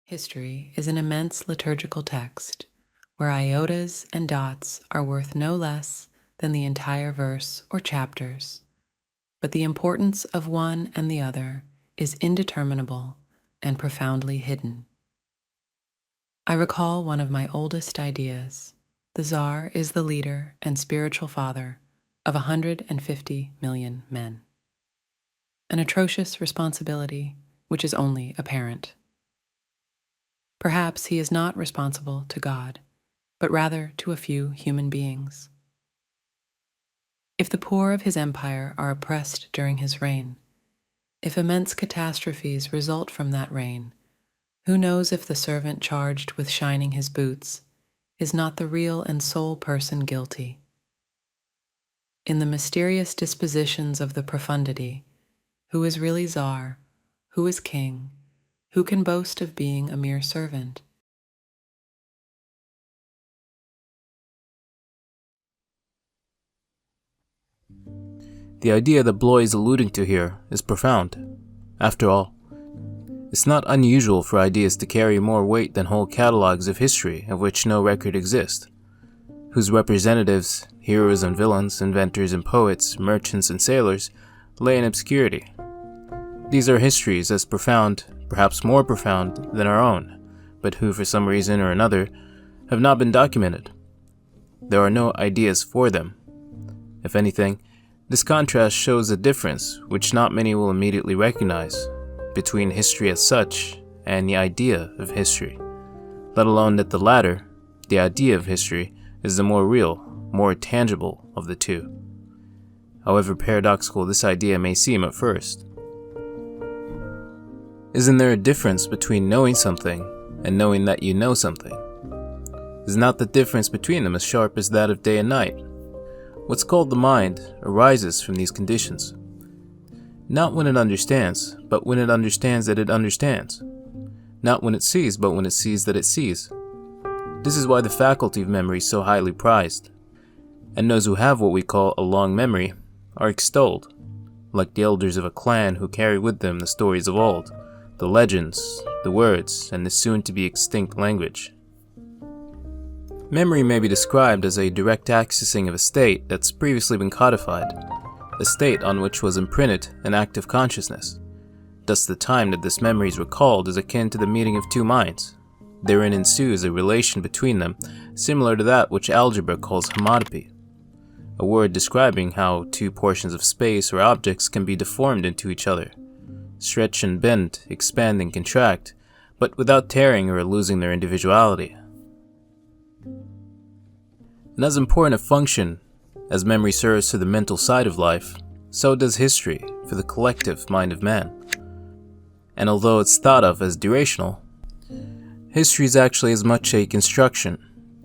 History is an immense liturgical text where iotas and dots are worth no less than the entire verse or chapters, but the importance of one and the other is indeterminable and profoundly hidden. I recall one of my oldest ideas. The Tsar is the leader and spiritual father of 150 million men. An atrocious responsibility which is only apparent. Perhaps he is not responsible to God, but rather to a few human beings. If the poor of his empire are oppressed during his reign, if immense catastrophes result from that reign, who knows if the servant charged with shining his boots is not the real and sole person guilty? In the mysterious dispositions of the profundity, who is really Tsar, who is king, who can boast of being a mere servant? The idea that Bloy is alluding to here is profound. After all, it's not unusual for ideas to carry more weight than whole catalogues of history of which no record exists, whose representatives, heroes and villains, inventors and poets, merchants and sailors, lay in obscurity. These are histories as profound, perhaps more profound, than our own, but who for some reason or another have not been documented. There are no ideas for them. If anything, this contrast shows a difference which not many will immediately recognize between history as such and the idea of history, let alone that the latter, the idea of history, is the more real, more tangible of the two. However paradoxical this idea may seem at first. Isn't there a difference between knowing something and knowing that you know something? Is not the difference between them as sharp as that of day and night? What's called the mind arises from these conditions. Not when it understands, but when it understands that it understands. Not when it sees, but when it sees that it sees. This is why the faculty of memory is so highly prized, and those who have what we call a long memory are extolled, like the elders of a clan who carry with them the stories of old, the legends, the words, and the soon-to-be extinct language. Memory may be described as a direct accessing of a state that's previously been codified, a state on which was imprinted an active consciousness. Thus the time that this memory is recalled is akin to the meeting of two minds. Therein ensues a relation between them similar to that which algebra calls homotopy, a word describing how two portions of space or objects can be deformed into each other, stretch and bend, expand and contract, but without tearing or losing their individuality. And as important a function as memory serves to the mental side of life, so does history for the collective mind of man. And although it's thought of as durational, history is actually as much a construction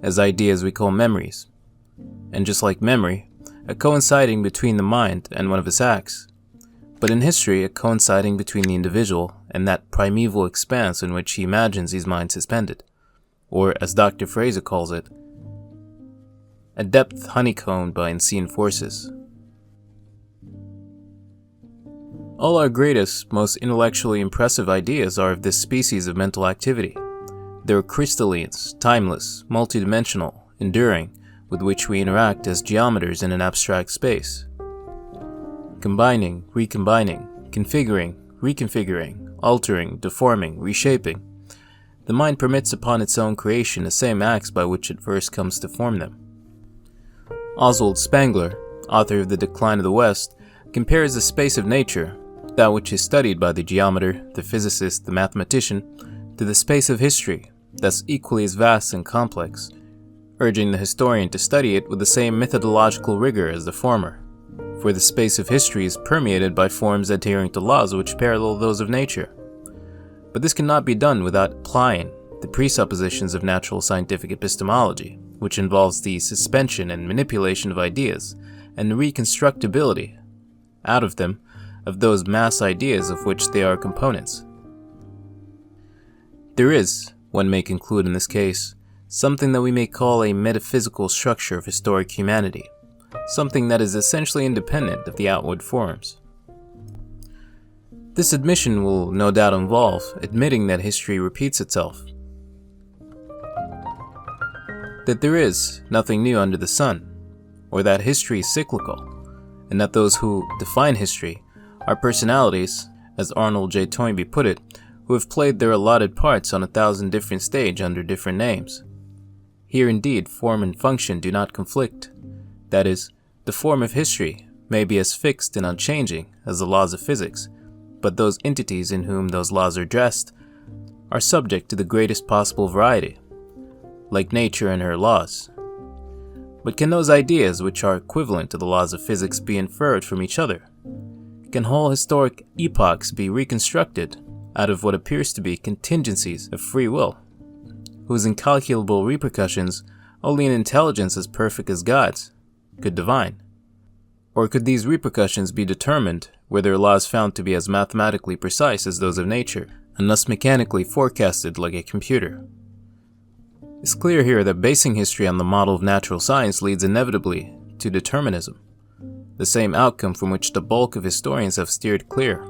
as ideas we call memories, and just like memory, a coinciding between the mind and one of its acts, but in history a coinciding between the individual and that primeval expanse in which he imagines his mind suspended, or as Dr. Fraser calls it, a depth honeycombed by unseen forces. All our greatest, most intellectually impressive ideas are of this species of mental activity. They are crystallines, timeless, multidimensional, enduring, with which we interact as geometers in an abstract space. Combining, recombining, configuring, reconfiguring, altering, deforming, reshaping, the mind permits upon its own creation the same acts by which it first comes to form them. Oswald Spengler, author of The Decline of the West, compares the space of nature, that which is studied by the geometer, the physicist, the mathematician, to the space of history, that's equally as vast and complex, urging the historian to study it with the same methodological rigor as the former, for the space of history is permeated by forms adhering to laws which parallel those of nature. But this cannot be done without applying the presuppositions of natural scientific epistemology, which involves the suspension and manipulation of ideas, and the reconstructability, out of them, of those mass ideas of which they are components. There is, one may conclude in this case, something that we may call a metaphysical structure of historic humanity, something that is essentially independent of the outward forms. This admission will no doubt involve admitting that history repeats itself, that there is nothing new under the sun, or that history is cyclical, and that those who define history are personalities, as Arnold J. Toynbee put it, who have played their allotted parts on 1,000 different stages under different names. Here indeed form and function do not conflict. That is, the form of history may be as fixed and unchanging as the laws of physics, but those entities in whom those laws are dressed are subject to the greatest possible variety, like nature and her laws. But can those ideas which are equivalent to the laws of physics be inferred from each other? Can whole historic epochs be reconstructed out of what appears to be contingencies of free will, whose incalculable repercussions only an intelligence as perfect as God's could divine? Or could these repercussions be determined were their laws found to be as mathematically precise as those of nature, and thus mechanically forecasted like a computer? It's clear here that basing history on the model of natural science leads inevitably to determinism, the same outcome from which the bulk of historians have steered clear.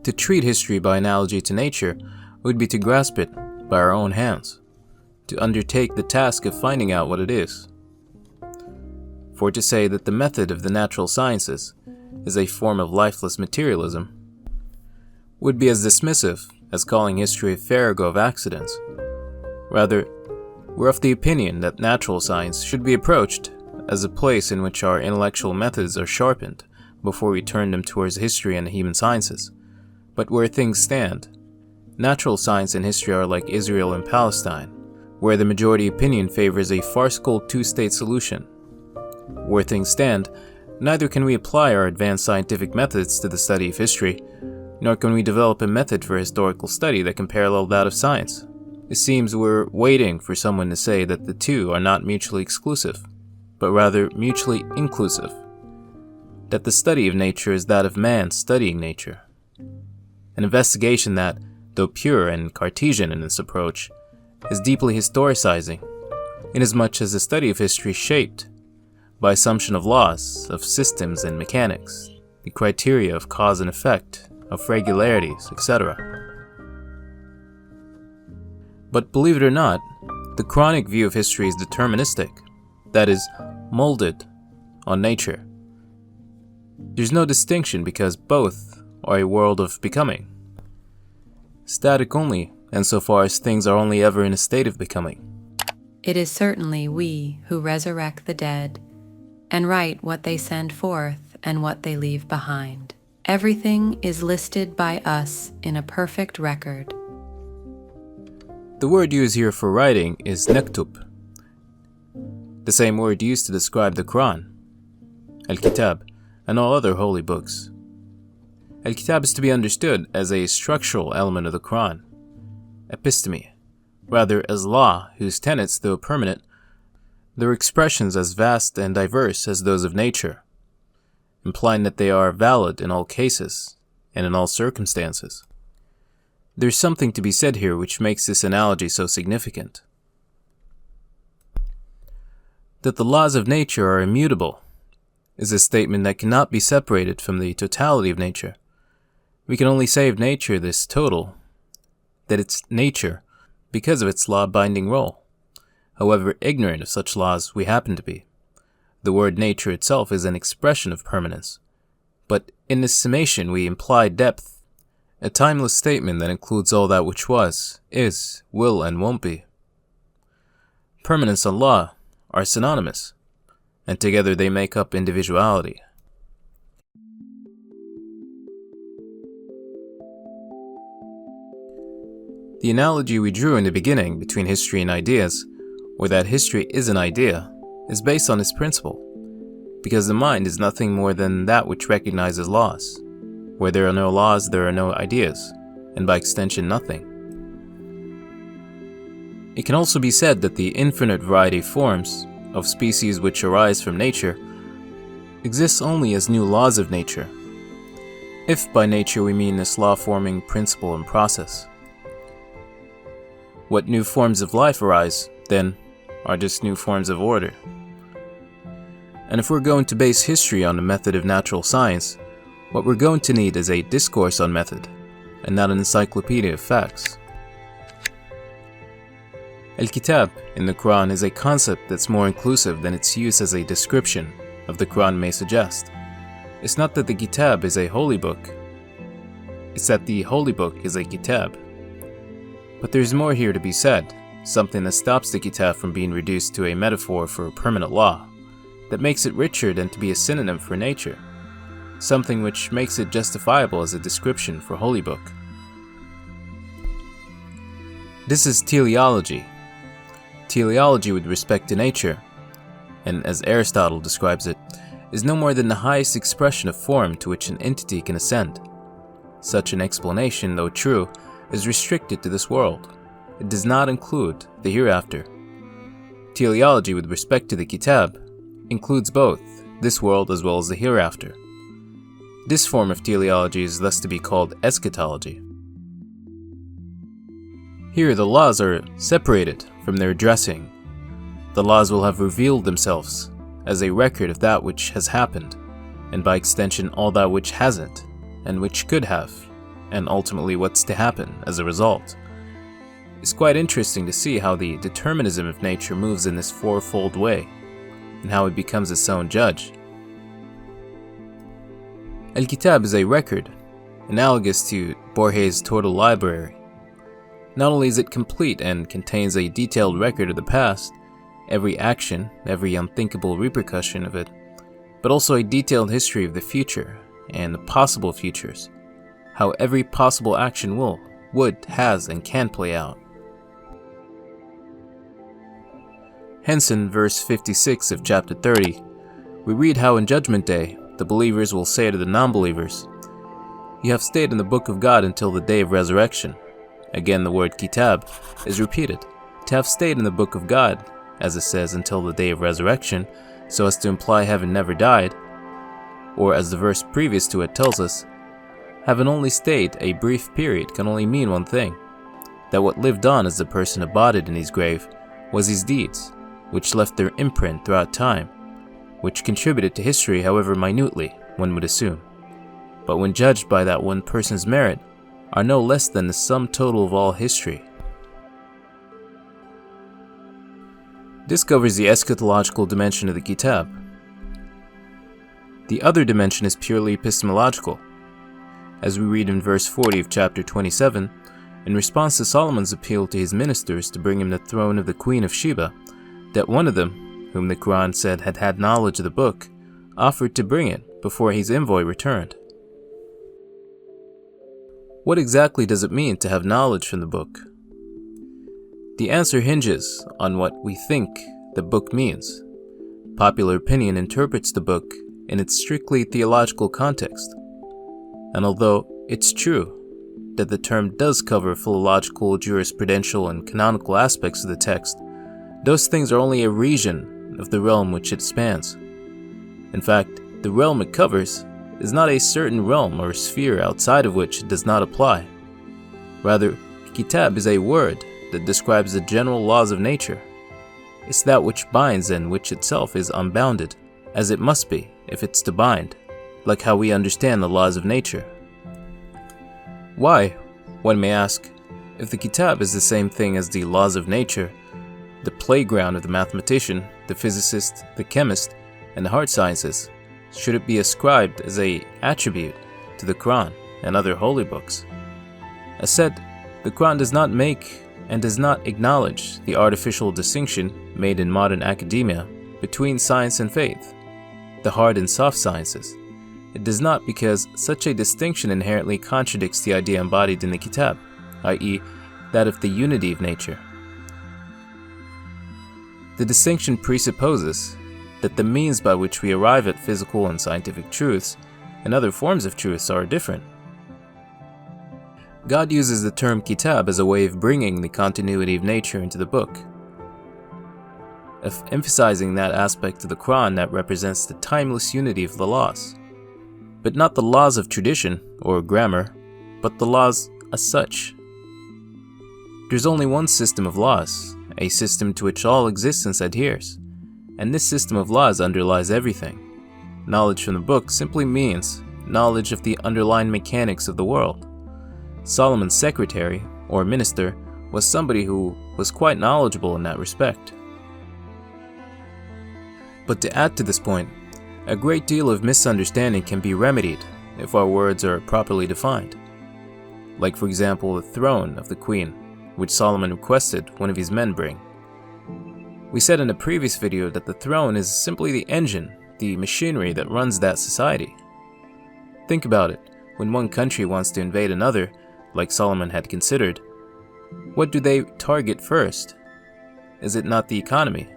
To treat history by analogy to nature would be to grasp it by our own hands, to undertake the task of finding out what it is. For to say that the method of the natural sciences is a form of lifeless materialism would be as dismissive as calling history a farrago of accidents. Rather, we're of the opinion that natural science should be approached as a place in which our intellectual methods are sharpened before we turn them towards history and the human sciences. But where things stand, natural science and history are like Israel and Palestine, where the majority opinion favors a farcical two-state solution. Where things stand, neither can we apply our advanced scientific methods to the study of history, nor can we develop a method for historical study that can parallel that of science. It seems we're waiting for someone to say that the two are not mutually exclusive, but rather mutually inclusive, that the study of nature is that of man studying nature. An investigation that, though pure and Cartesian in its approach, is deeply historicizing, inasmuch as the study of history is shaped by assumption of laws, of systems and mechanics, the criteria of cause and effect, of regularities, etc. But believe it or not, the chronic view of history is deterministic, that is, molded on nature. There's no distinction because both are a world of becoming. Static only, insofar as things are only ever in a state of becoming. It is certainly we who resurrect the dead and write what they send forth and what they leave behind. Everything is listed by us in a perfect record. The word used here for writing is nektub, the same word used to describe the Quran, al-Ketab, and all other holy books. Al-Ketab is to be understood as a structural element of the Quran, episteme, rather as law whose tenets, though permanent, their expressions as vast and diverse as those of nature, implying that they are valid in all cases and in all circumstances. There's something to be said here which makes this analogy so significant. That the laws of nature are immutable is a statement that cannot be separated from the totality of nature. We can only say of nature this total, that it's nature because of its law-binding role, however ignorant of such laws we happen to be. The word nature itself is an expression of permanence, but in this summation we imply depth, a timeless statement that includes all that which was, is, will, and won't be. Permanence and law are synonymous, and together they make up individuality. The analogy we drew in the beginning between history and ideas, or that history is an idea, is based on this principle, because the mind is nothing more than that which recognizes laws. Where there are no laws, there are no ideas, and by extension nothing. It can also be said that the infinite variety of forms of species which arise from nature exists only as new laws of nature, if by nature we mean this law-forming principle and process. What new forms of life arise, then, are just new forms of order. And if we're going to base history on the method of natural science, What we're going to need is a discourse on method, and not an encyclopedia of facts. Al-Ketab in the Quran is a concept that's more inclusive than its use as a description of the Quran may suggest. It's not that the Kitab is a holy book, it's that the holy book is a Kitab. But there's more here to be said, something that stops the Kitab from being reduced to a metaphor for a permanent law, that makes it richer than to be a synonym for nature, something which makes it justifiable as a description for holy book. This is teleology. Teleology with respect to nature, and as Aristotle describes it, is no more than the highest expression of form to which an entity can ascend. Such an explanation, though true, is restricted to this world. It does not include the hereafter. Teleology with respect to the Kitab includes both this world as well as the hereafter. This form of teleology is thus to be called eschatology. Here the laws are separated from their addressing. The laws will have revealed themselves as a record of that which has happened, and by extension all that which hasn't, and which could have, and ultimately what's to happen as a result. It's quite interesting to see how the determinism of nature moves in this fourfold way, and how it becomes its own judge. Al-Ketab is a record, analogous to Borges' Total Library. Not only is it complete and contains a detailed record of the past, every action, every unthinkable repercussion of it, but also a detailed history of the future and the possible futures, how every possible action will, would, has, and can play out. Hence in verse 56 of chapter 30, we read how in Judgment Day, the believers will say to the non-believers, "You have stayed in the book of God until the day of resurrection." Again, the word Kitab is repeated. To have stayed in the book of God, as it says, until the day of resurrection, so as to imply having never died, or as the verse previous to it tells us, having only stayed a brief period can only mean one thing, that what lived on as the person abided in his grave was his deeds, which left their imprint throughout time, which contributed to history however minutely, one would assume, but when judged by that one person's merit, are no less than the sum total of all history. This covers the eschatological dimension of the Kitab. The other dimension is purely epistemological. As we read in verse 40 of chapter 27, in response to Solomon's appeal to his ministers to bring him the throne of the Queen of Sheba, that one of them, whom the Quran said had had knowledge of the book, offered to bring it before his envoy returned. What exactly does it mean to have knowledge from the book? The answer hinges on what we think the book means. Popular opinion interprets the book in its strictly theological context. And although it's true that the term does cover philological, jurisprudential, and canonical aspects of the text, those things are only a region of the realm which it spans. In fact, the realm it covers is not a certain realm or sphere outside of which it does not apply. Rather, Kitab is a word that describes the general laws of nature. It's that which binds and which itself is unbounded, as it must be if it's to bind, like how we understand the laws of nature. Why, one may ask, if the Kitab is the same thing as the laws of nature, the playground of the mathematician, the physicist, the chemist, and the hard sciences, should it be ascribed as an attribute to the Quran and other holy books? As said, the Quran does not make and does not acknowledge the artificial distinction made in modern academia between science and faith, the hard and soft sciences. It does not because such a distinction inherently contradicts the idea embodied in the Kitab, i.e., that of the unity of nature. The distinction presupposes that the means by which we arrive at physical and scientific truths and other forms of truths are different. God uses the term Kitab as a way of bringing the continuity of nature into the book, of emphasizing that aspect of the Quran that represents the timeless unity of the laws, but not the laws of tradition or grammar, but the laws as such. There's only one system of laws, a system to which all existence adheres, and this system of laws underlies everything. Knowledge from the book simply means knowledge of the underlying mechanics of the world. Solomon's secretary, or minister, was somebody who was quite knowledgeable in that respect. But to add to this point, a great deal of misunderstanding can be remedied if our words are properly defined. Like, for example, the throne of the queen, which Solomon requested one of his men bring. We said in a previous video that the throne is simply the engine, the machinery that runs that society. Think about it. When one country wants to invade another, like Solomon had considered, what do they target first? Is it not the economy?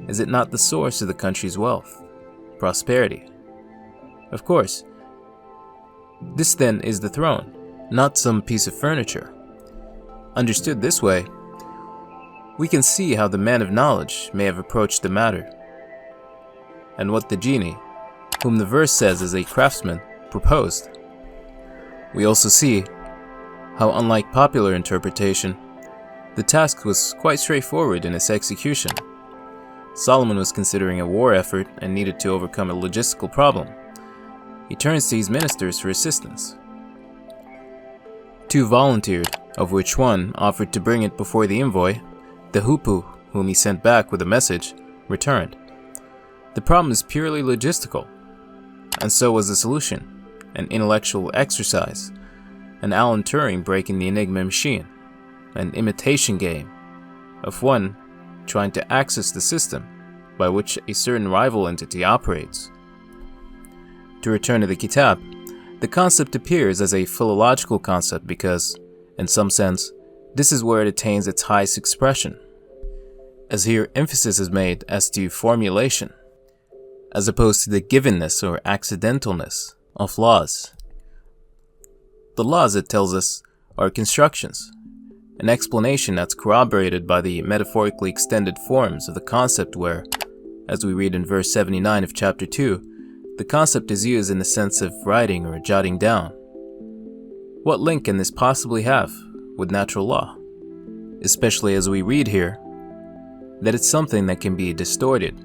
Is it not the source of the country's wealth, prosperity? Of course. This then is the throne, not some piece of furniture. Understood this way, we can see how the man of knowledge may have approached the matter, and what the genie, whom the verse says is a craftsman, proposed. We also see how, unlike popular interpretation, the task was quite straightforward in its execution. Solomon was considering a war effort and needed to overcome a logistical problem. He turns to his ministers for assistance. 2 volunteered, of which one offered to bring it before the envoy. The Hupu, whom he sent back with a message, returned. The problem is purely logistical, and so was the solution, an intellectual exercise, an Alan Turing breaking the Enigma machine, an imitation game of one trying to access the system by which a certain rival entity operates. To return to the Kitab, the concept appears as a philological concept because, in some sense, this is where it attains its highest expression, as here emphasis is made as to formulation, as opposed to the givenness or accidentalness of laws. The laws, it tells us, are constructions, an explanation that's corroborated by the metaphorically extended forms of the concept where, as we read in verse 79 of chapter 2, the concept is used in the sense of writing or jotting down. What link can this possibly have with natural law? Especially as we read here that it's something that can be distorted,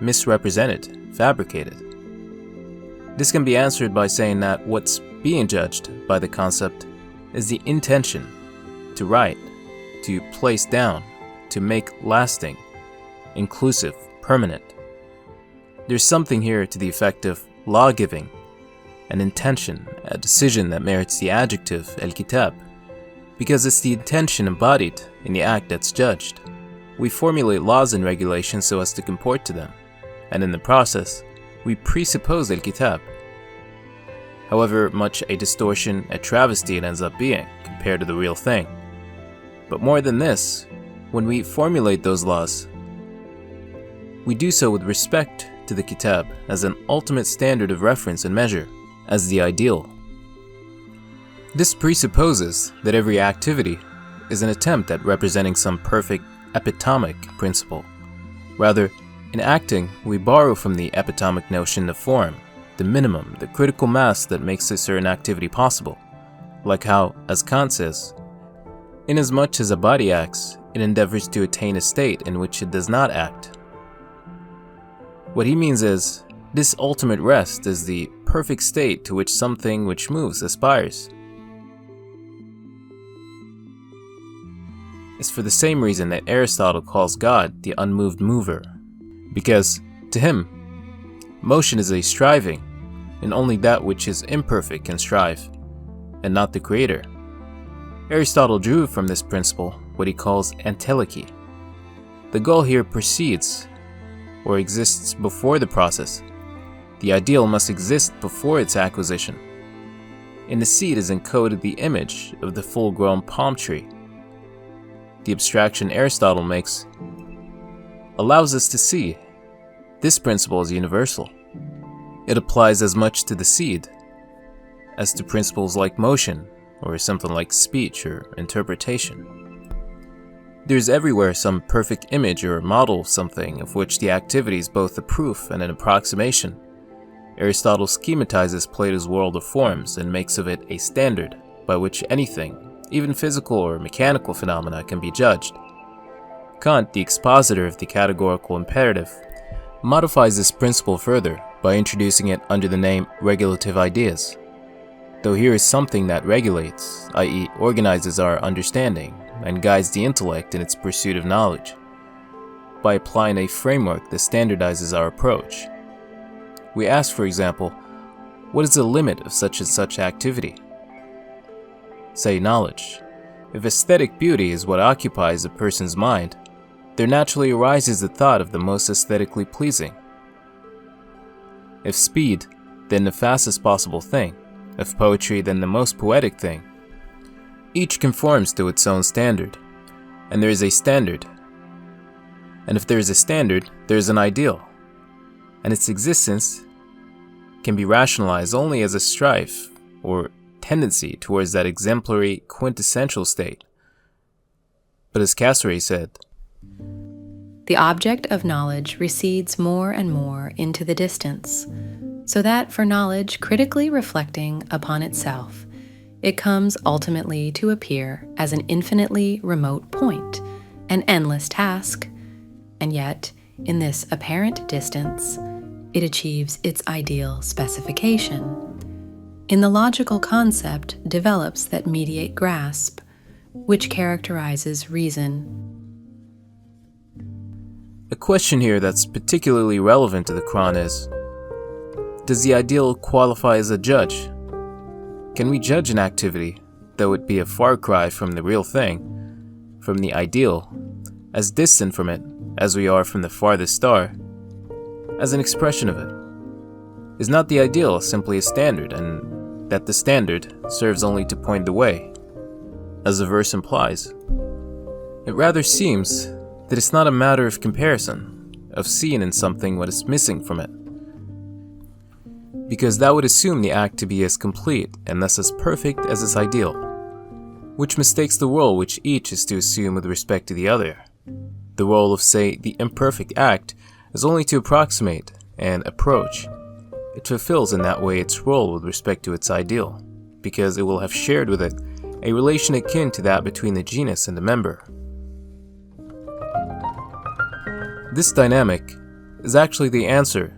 misrepresented, fabricated. This can be answered by saying that what's being judged by the concept is the intention to write, to place down, to make lasting, inclusive, permanent. There's something here to the effect of law-giving, an intention, a decision that merits the adjective el-Ketab, because it's the intention embodied in the act that's judged. We formulate laws and regulations so as to comport to them, and in the process, we presuppose el-Ketab. However much a distortion, a travesty it ends up being compared to the real thing. But more than this, when we formulate those laws, we do so with respect to the Kitab as an ultimate standard of reference and measure, as the ideal. This presupposes that every activity is an attempt at representing some perfect epitomic principle. Rather, in acting, we borrow from the epitomic notion of form, the minimum, the critical mass that makes a certain activity possible. Like how, as Kant says, inasmuch as a body acts, it endeavors to attain a state in which it does not act. What he means is, this ultimate rest is the perfect state to which something which moves aspires. It's for the same reason that Aristotle calls God the unmoved mover, because, to him, motion is a striving, and only that which is imperfect can strive, and not the creator. Aristotle drew from this principle what he calls entelechy. The goal here precedes, or exists before the process. The ideal must exist before its acquisition. In the seed is encoded the image of the full-grown palm tree. The abstraction Aristotle makes allows us to see this principle is universal. It applies as much to the seed as to principles like motion or something like speech or interpretation. There's everywhere some perfect image or model of something of which the activity is both a proof and an approximation. Aristotle schematizes Plato's world of forms and makes of it a standard by which anything, even physical or mechanical phenomena, can be judged. Kant, the expositor of the categorical imperative, modifies this principle further by introducing it under the name regulative ideas. though here is something that regulates, i.e. organizes our understanding and guides the intellect in its pursuit of knowledge, by applying a framework that standardizes our approach. We ask, for example, what is the limit of such and such activity? Say knowledge. If aesthetic beauty is what occupies a person's mind, there naturally arises the thought of the most aesthetically pleasing. If speed, then the fastest possible thing. If poetry, then the most poetic thing. Each conforms to its own standard, and there is a standard. And if there is a standard, there is an ideal, and its existence can be rationalized only as a strife or tendency towards that exemplary quintessential state. But as Cassary said, the object of knowledge recedes more and more into the distance, so that for knowledge critically reflecting upon itself, it comes ultimately to appear as an infinitely remote point, an endless task, and yet, in this apparent distance, it achieves its ideal specification. In the logical concept develops that mediate grasp, which characterizes reason. a question here that's particularly relevant to the Quran is, does the ideal qualify as a judge? Can we judge an activity, though it be a far cry from the real thing, from the ideal, as distant from it as we are from the farthest star, as an expression of it? Is not the ideal simply a standard, and that the standard serves only to point the way, as the verse implies? It rather seems that it's not a matter of comparison, of seeing in something what is missing from it, because that would assume the act to be as complete and thus as perfect as its ideal, which mistakes the role which each is to assume with respect to the other. The role of, say, the imperfect act is only to approximate and approach. It fulfills in that way its role with respect to its ideal, because it will have shared with it a relation akin to that between the genus and the member. This dynamic is actually the answer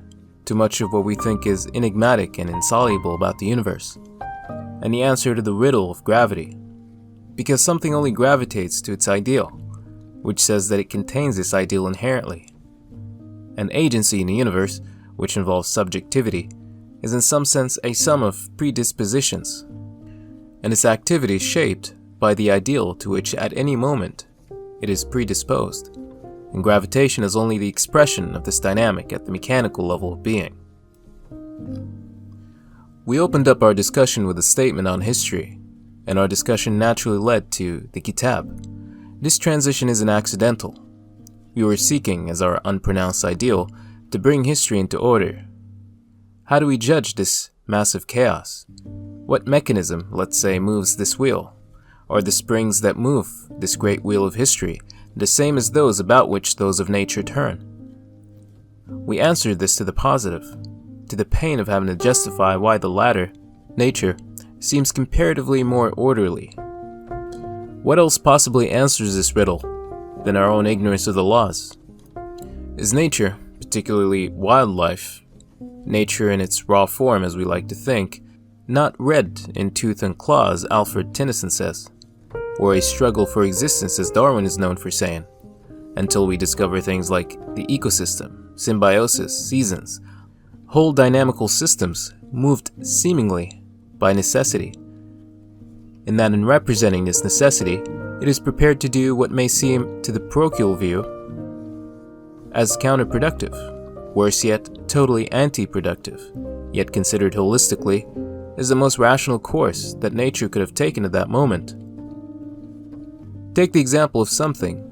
to much of what we think is enigmatic and insoluble about the universe, and the answer to the riddle of gravity, because something only gravitates to its ideal, which says that it contains this ideal inherently. An agency in the universe, which involves subjectivity, is in some sense a sum of predispositions, and its activity is shaped by the ideal to which at any moment it is predisposed, and gravitation is only the expression of this dynamic at the mechanical level of being. We opened up our discussion with a statement on history, and our discussion naturally led to the Kitab. This transition isn't accidental. We were seeking, as our unpronounced ideal, to bring history into order. How do we judge this massive chaos? What mechanism, let's say, moves this wheel? Are the springs that move this great wheel of history the same as those about which those of nature turn? We answered this to the positive, to the pain of having to justify why the latter, nature, seems comparatively more orderly. What else possibly answers this riddle than our own ignorance of the laws? Is nature, particularly wildlife, nature in its raw form as we like to think, not red in tooth and claw as Alfred Tennyson says, or a struggle for existence as Darwin is known for saying, until we discover things like the ecosystem, symbiosis, seasons, whole dynamical systems moved seemingly by necessity, in that in representing this necessity, it is prepared to do what may seem to the parochial view as counterproductive, worse yet, totally anti-productive, yet considered holistically as the most rational course that nature could have taken at that moment. Take the example of something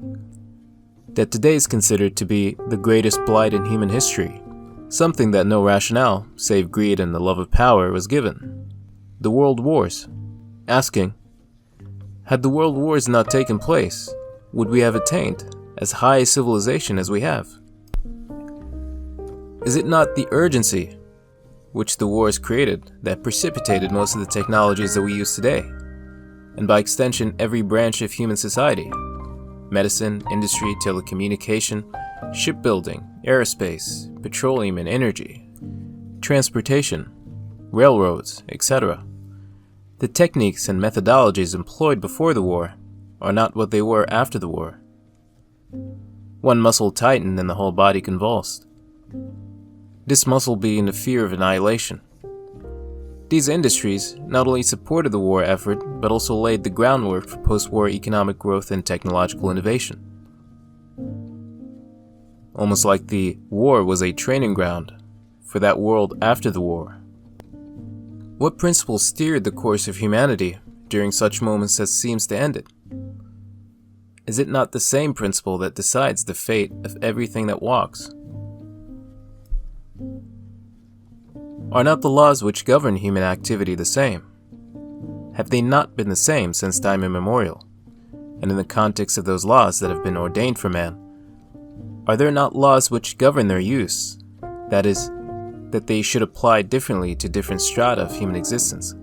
that today is considered to be the greatest blight in human history, something that no rationale, save greed and the love of power, was given: the world wars. Asking, had the world wars not taken place, would we have attained as high a civilization as we have? Is it not the urgency which the wars created that precipitated most of the technologies that we use today, and by extension every branch of human society? Medicine, industry, telecommunication, shipbuilding, aerospace, petroleum and energy, transportation, railroads, etc. The techniques and methodologies employed before the war are not what they were after the war. One muscle tightened and the whole body convulsed. This muscle being the fear of annihilation. These industries not only supported the war effort, but also laid the groundwork for post-war economic growth and technological innovation. Almost like the war was a training ground for that world after the war. What principle steered the course of humanity during such moments as seems to end it? Is it not the same principle that decides the fate of everything that walks? Are not the laws which govern human activity the same? Have they not been the same since time immemorial? And in the context of those laws that have been ordained for man, are there not laws which govern their use? That is, that they should apply differently to different strata of human existence,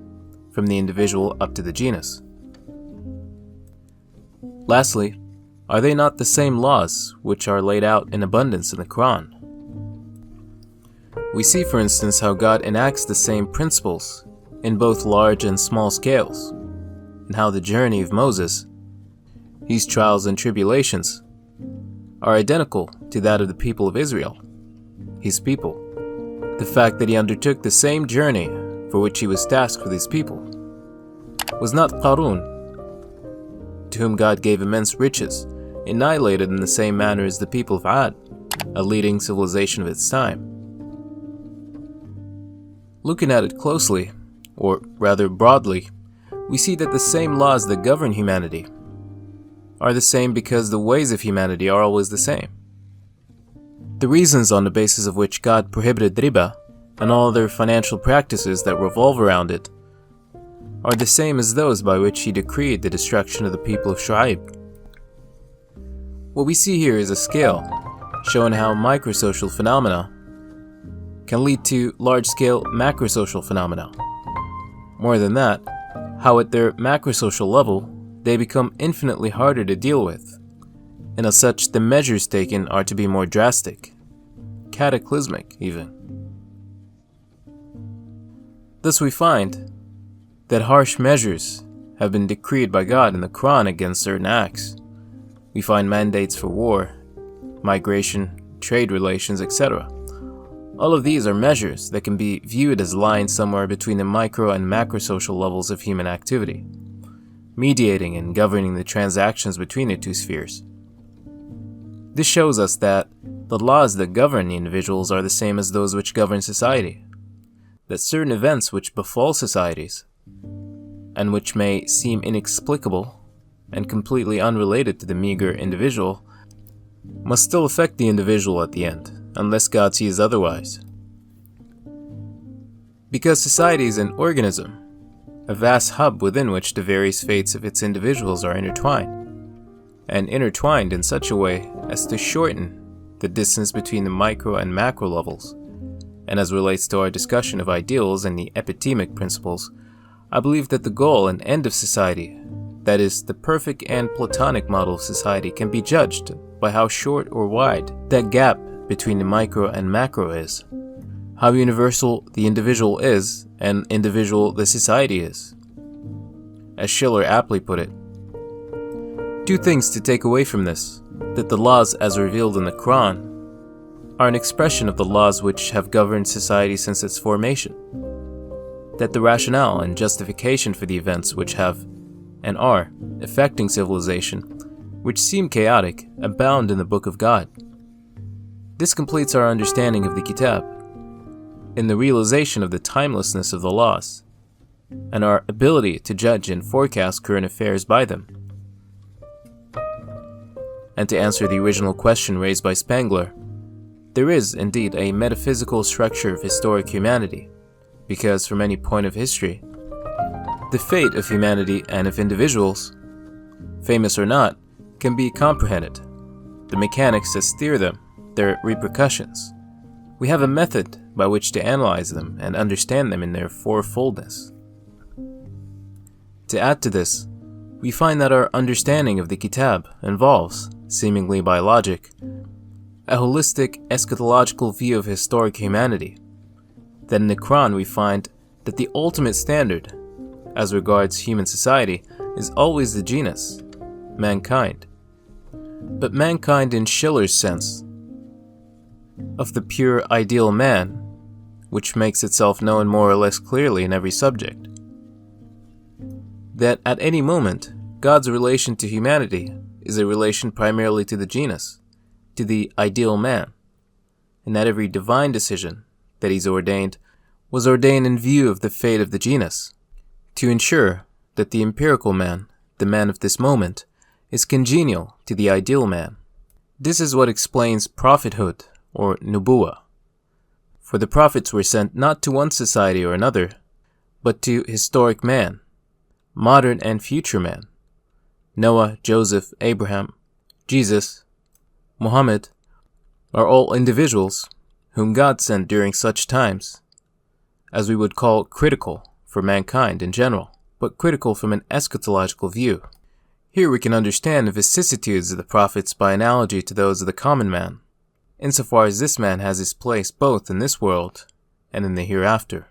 from the individual up to the genus. Lastly, are they not the same laws which are laid out in abundance in the Quran? We see, for instance, how God enacts the same principles in both large and small scales, and how the journey of Moses, his trials and tribulations, are identical to that of the people of Israel, his people. The fact that he undertook the same journey for which he was tasked with his people. Was not Qarun, to whom God gave immense riches, annihilated in the same manner as the people of Ad, a leading civilization of its time? Looking at it closely, or rather broadly, we see that the same laws that govern humanity are the same because the ways of humanity are always the same. The reasons on the basis of which God prohibited riba and all other financial practices that revolve around it are the same as those by which he decreed the destruction of the people of Shu'aib. What we see here is a scale showing how microsocial phenomena can lead to large-scale macrosocial phenomena. More than that, how at their macrosocial level they become infinitely harder to deal with, and as such the measures taken are to be more drastic, cataclysmic even. Thus we find that harsh measures have been decreed by God in the Quran against certain acts. We find mandates for war, migration, trade relations, etc. All of these are measures that can be viewed as lying somewhere between the micro and macrosocial levels of human activity, mediating and governing the transactions between the two spheres. This shows us that the laws that govern the individuals are the same as those which govern society, that certain events which befall societies, and which may seem inexplicable and completely unrelated to the meager individual, must still affect the individual at the end, unless God sees otherwise. Because society is an organism, a vast hub within which the various fates of its individuals are intertwined, and intertwined in such a way as to shorten the distance between the micro and macro levels. And as relates to our discussion of ideals and the epistemic principles, I believe that the goal and end of society, that is, the perfect and platonic model of society, can be judged by how short or wide that gap between the micro and macro is, how universal the individual is and individual the society is. As Schiller aptly put it, two things to take away from this: that the laws as revealed in the Quran are an expression of the laws which have governed society since its formation, that the rationale and justification for the events which have and are affecting civilization, which seem chaotic, abound in the Book of God. This completes our understanding of the Kitab, in the realization of the timelessness of the laws, and our ability to judge and forecast current affairs by them. And to answer the original question raised by Spengler, there is indeed a metaphysical structure of historic humanity, because from any point of history, the fate of humanity and of individuals, famous or not, can be comprehended, the mechanics that steer them, their repercussions. We have a method by which to analyze them and understand them in their fourfoldness. To add to this, we find that our understanding of the Kitab involves, seemingly by logic, a holistic eschatological view of historic humanity. That in the Quran we find that the ultimate standard, as regards human society, is always the genus, mankind. But mankind in Schiller's sense of the pure ideal man, which makes itself known more or less clearly in every subject. That at any moment, God's relation to humanity is a relation primarily to the genus, to the ideal man, and that every divine decision that He's ordained was ordained in view of the fate of the genus, to ensure that the empirical man, the man of this moment, is congenial to the ideal man. This is what explains prophethood, or nubuwah. For the prophets were sent not to one society or another, but to historic man, modern and future man. Noah, Joseph, Abraham, Jesus, Muhammad are all individuals whom God sent during such times, as we would call critical for mankind in general, but critical from an eschatological view. Here we can understand the vicissitudes of the prophets by analogy to those of the common man, insofar as this man has his place both in this world and in the hereafter.